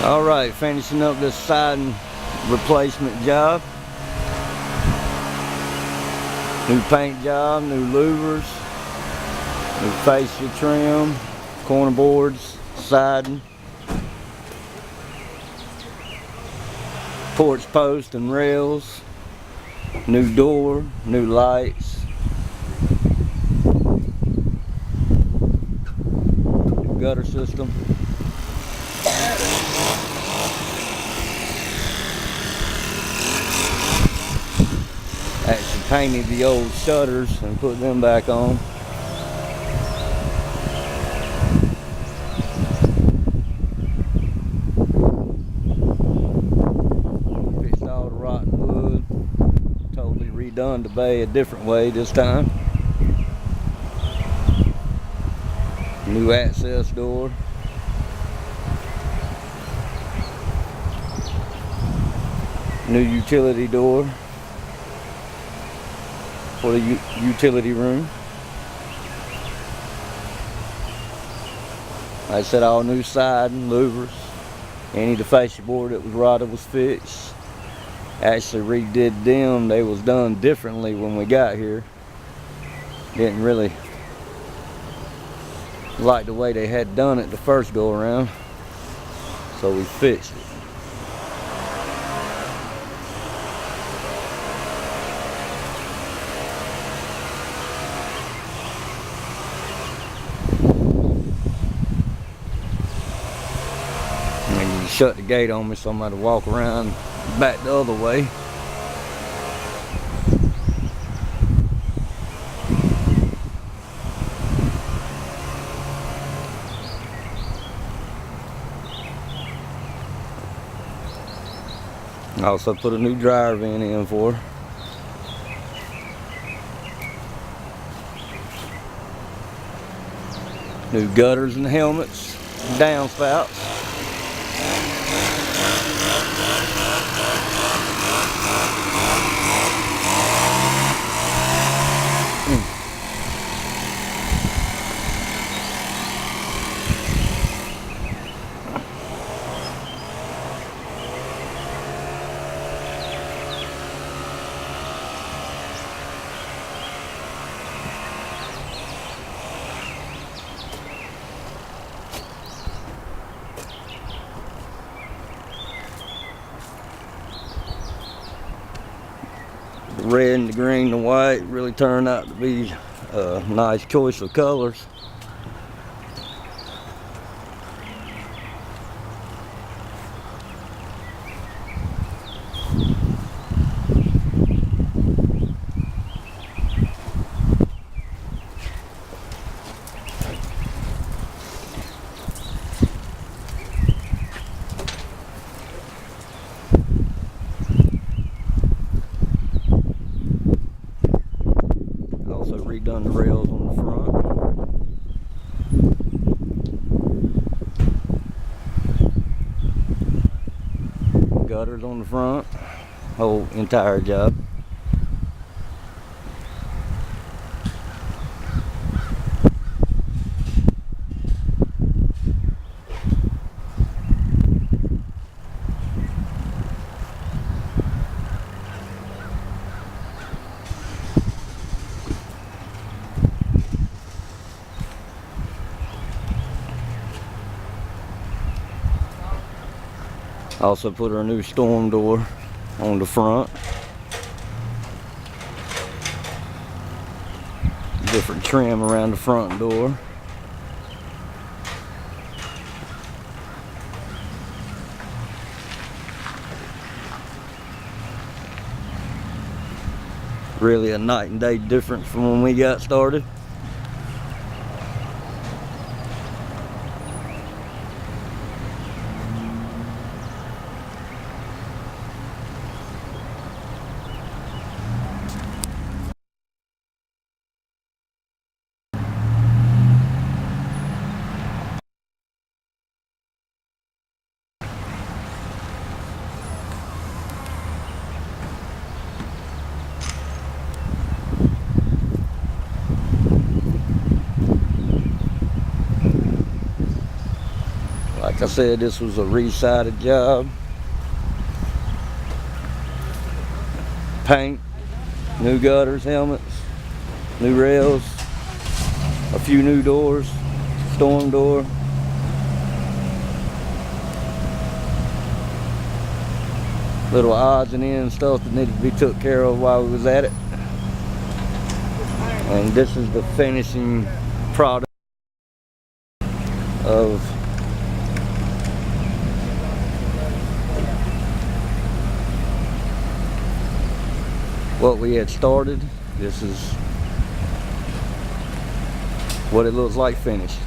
Alright, finishing up this siding replacement job. New paint job, new louvers, new fascia trim, corner boards, siding, porch post and rails, new door, new lights, new gutter system. Actually painted the old shutters and put them back on. Fixed all the rotten wood. Totally redone the bay a different way this time. New access door. New utility door for the utility room. Like I said, all new siding, louvers. Any of the fascia board that was rotted was fixed. Actually redid them. They was done differently when we got here. Didn't really like the way they had done it the first go around, so we fixed it. And you shut the gate on me, so I'm going to walk around back the other way. I also put a new dryer vent in for her. New gutters and helmets, downspouts. The red and the green and the white really turned out to be a nice choice of colors. Also redone the rails on the front. Gutters on the front. Whole entire job. Also put her a new storm door on the front. Different trim around the front door. Really a night and day difference from when we got started. Like I said, this was a re-sided job. Paint, new gutters, helmets, new rails, a few new doors, storm door. Little odds and ends stuff that needed to be took care of while we was at it. And this is the finishing product of what we had started. This is what it looks like finished.